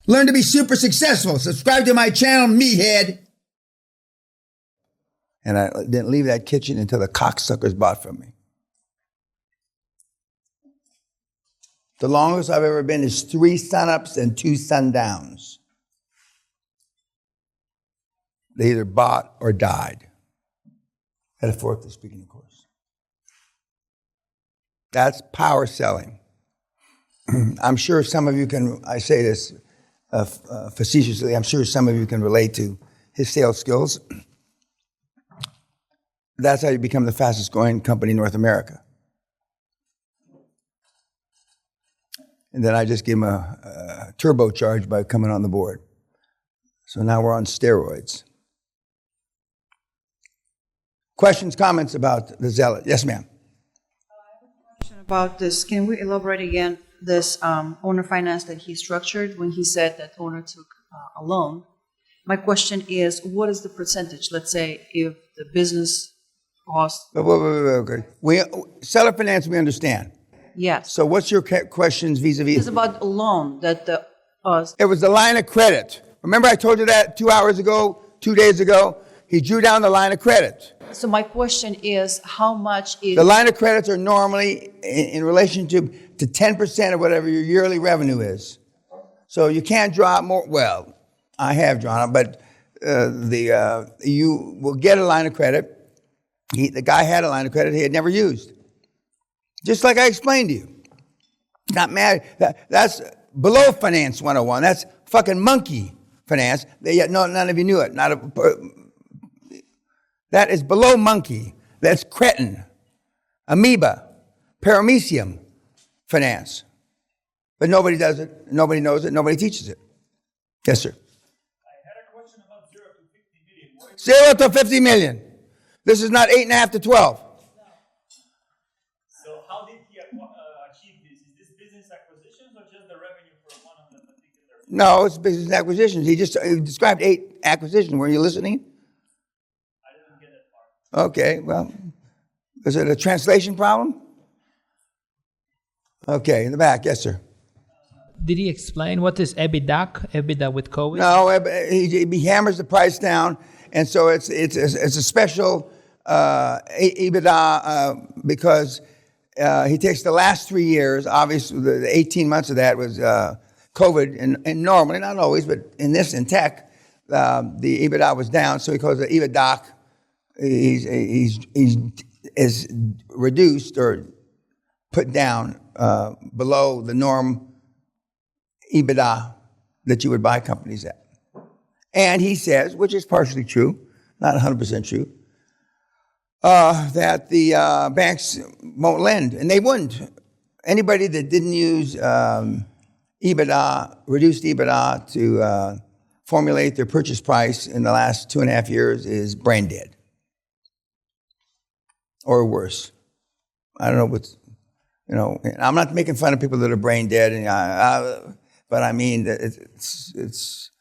Learn to be super successful. Subscribe to my channel, meathead. And I didn't leave that kitchen until the cocksuckers bought from me. The longest I've ever been is 3 sunups and 2 sundowns. They either bought or died. Metaphorically speaking, of course. That's power selling. I'm sure some of you can, I say this facetiously, I'm sure some of you can relate to his sales skills. That's how you become the fastest growing company in North America. And then I just gave him a turbocharge by coming on the board. So now we're on steroids. Questions, comments about the zealot? Yes, ma'am. I have a question about this. Can we elaborate again this owner finance that he structured when he said that owner took a loan? My question is, what is the percentage? Let's say if the business cost... Okay. Seller finance, we understand. Yes. So what's your questions vis-a-vis? It's about a loan that the... It was the line of credit. Remember I told you that 2 hours ago, 2 days ago? He drew down the line of credit. So my question is, how much is... The line of credits are normally in relation to 10% of whatever your yearly revenue is. So you can't draw out more. Well, I have drawn it, but you will get a line of credit. The guy had a line of credit he had never used. Just like I explained to you. Not mad. That's below finance 101. That's fucking monkey finance. None of you knew it. That is below monkey. That's cretin, amoeba, paramecium finance. But nobody does it. Nobody knows it. Nobody teaches it. Yes, sir. I had a question about 0 to 50 million. 0 to 50 million. This is not 8.5 to 12. So how did he achieve this? Is this business acquisitions or just the revenue for one of the particular? No, it's business acquisitions. He described 8 acquisitions. Were you listening? I didn't get that part. Okay, well, is it a translation problem? Okay, in the back. Yes, sir. Did he explain what is EBITDA with COVID? No, he hammers the price down, and so it's a special EBITDA because he takes the last 3 years. Obviously, the 18 months of that was COVID, and normally, not always, but in tech, the EBITDA was down. So he calls it EBITDA. He's reduced or put down below the norm EBITDA that you would buy companies at. And he says, which is partially true, not 100% true, that the banks won't lend, and they wouldn't. Anybody that didn't use EBITDA, reduced EBITDA to formulate their purchase price in the last 2.5 years is brain dead. Or worse. I don't know what's, I'm not making fun of people that are brain dead, but I mean, it's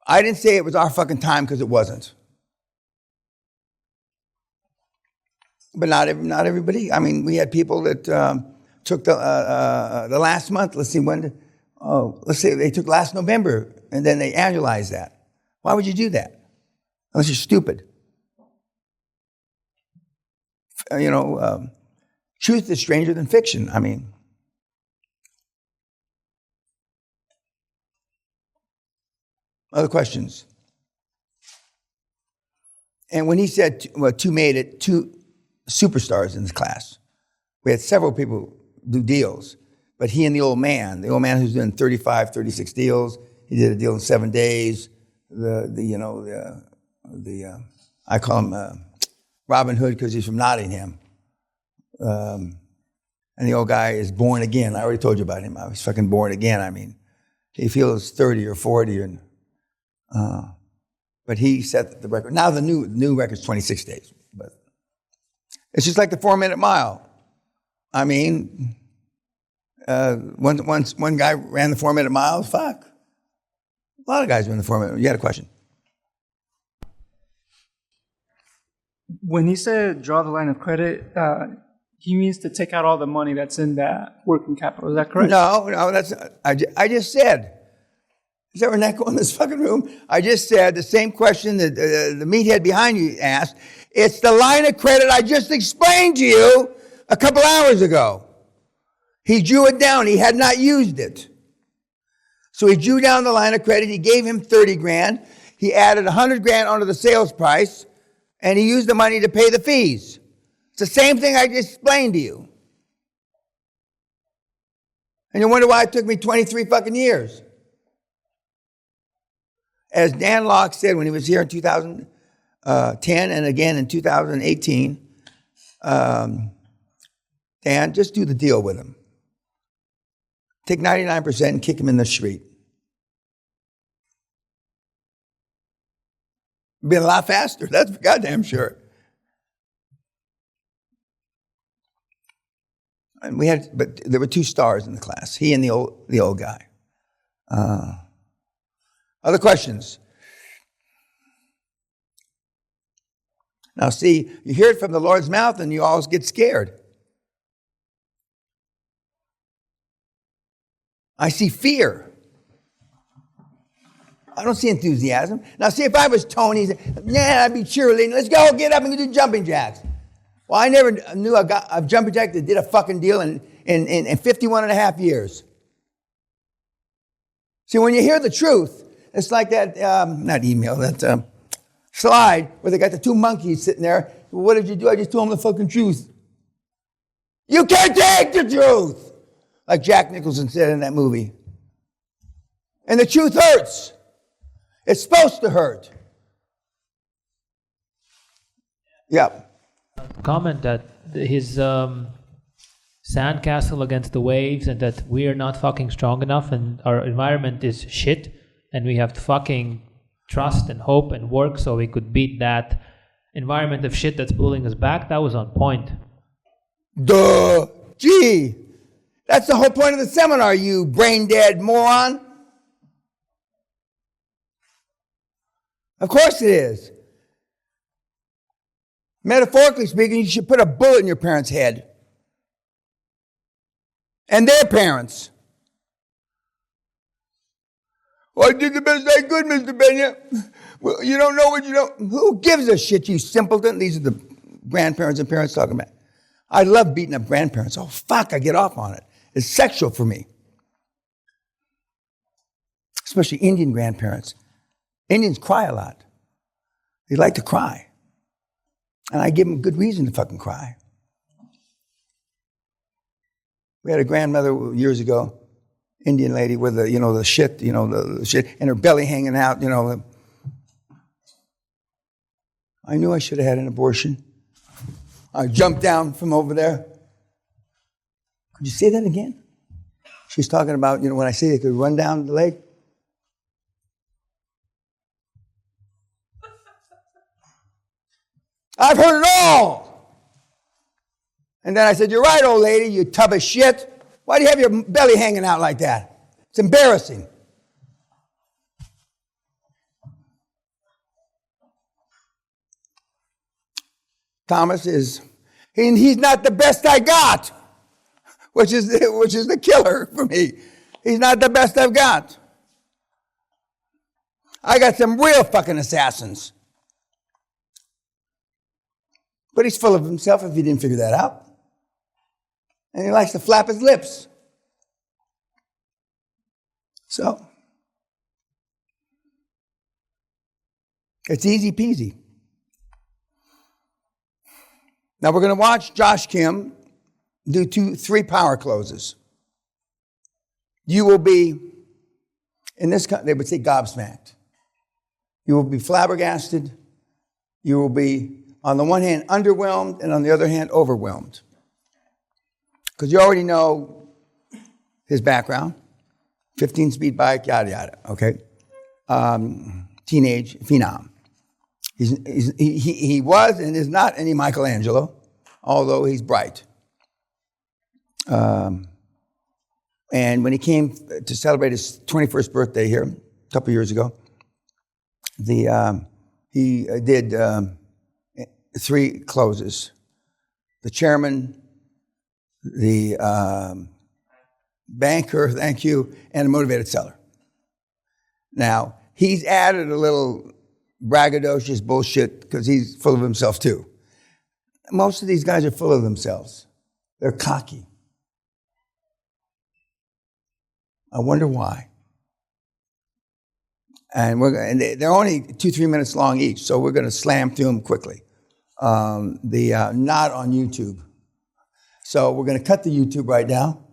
I didn't say it was our fucking time because it wasn't. But not everybody. I mean, we had people that took the last month. Let's say they took last November and then they annualized that. Why would you do that? Unless you're stupid. Truth is stranger than fiction. I mean, other questions? And when he said, two made it, 2 superstars in this class. We had several people do deals, but he and the old man who's doing 35, 36 deals, he did a deal in 7 days. I call him Robin Hood because he's from Nottingham. And the old guy is born again. I already told you about him. I was fucking born again. I mean, he feels 30 or 40, and but he set the record. Now the new record's 26 days, but it's just like the 4-minute mile. I mean, once one guy ran the 4-minute mile, fuck. A lot of guys ran the 4-minute. You had a question? When he said draw the line of credit, he means to take out all the money that's in that working capital. Is that correct? No, that's I just said Is there an echo in this fucking room? I just said the same question that the meathead behind you asked. It's the line of credit I just explained to you a couple hours ago. He drew it down. He had not used it. So he drew down the line of credit. He gave him 30 grand. He added 100 grand onto the sales price, and he used the money to pay the fees. It's the same thing I just explained to you. And you wonder why it took me 23 fucking years. As Dan Locke said when he was here in 2010 and again in 2018, Dan, just do the deal with him. Take 99% and kick him in the street. Been a lot faster, that's for goddamn sure. And but there were 2 stars in the class, he and the old guy. Other questions? Now see, you hear it from the Lord's mouth and you always get scared. I see fear. I don't see enthusiasm. Now see, if I was Tony, I'd be cheerleading. Let's go, get up and do jumping jacks. Well, I never knew a jumping jack that did a fucking deal in 51 and a half years. See, when you hear the truth, it's like that, not email, that slide where they got the 2 monkeys sitting there. What did you do? I just told them the fucking truth. You can't take the truth! Like Jack Nicholson said in that movie. And the truth hurts. It's supposed to hurt. Yeah. Comment that his sandcastle against the waves and that we are not fucking strong enough and our environment is shit and we have to fucking trust and hope and work so we could beat that environment of shit that's pulling us back. That was on point. Duh. Gee. That's the whole point of the seminar, you brain-dead moron. Of course it is. Metaphorically speaking, you should put a bullet in your parents' head. And their parents. Well, I did the best I could, Mr. Peña. Well, you don't know what you don't. Who gives a shit, you simpleton? These are the grandparents and parents talking about. I love beating up grandparents. Oh, fuck, I get off on it. It's sexual for me. Especially Indian grandparents. Indians cry a lot. They like to cry. And I give them good reason to fucking cry. We had a grandmother years ago, Indian lady with the shit, the shit, and her belly hanging out, I knew I should have had an abortion. I jumped down from over there. Could you say that again? She's talking about, when I say they could run down the leg. I've heard it all. And then I said, you're right, old lady, you tub of shit. Why do you have your belly hanging out like that? It's embarrassing. Thomas he's not the best I got, which is the killer for me. He's not the best I've got. I got some real fucking assassins. But he's full of himself if he didn't figure that out. And he likes to flap his lips. So, it's easy peasy. Now we're going to watch Josh Kim do 3 power closes. You will be, in this country, they would say gobsmacked. You will be flabbergasted. You will be, on the one hand, underwhelmed, and on the other hand, overwhelmed. Because you already know his background. 15-speed bike, yada, yada, okay? Teenage phenom. He was and is not any Michelangelo, although he's bright. And when he came to celebrate his 21st birthday here a couple years ago, he did 3 closes. The chairman, the banker, thank you, and a motivated seller. Now, he's added a little braggadocious bullshit because he's full of himself too. Most of these guys are full of themselves. They're cocky. I wonder why. And they're only 2-3 minutes long each, so we're going to slam through them quickly. Not on YouTube. So we're going to cut the YouTube right now.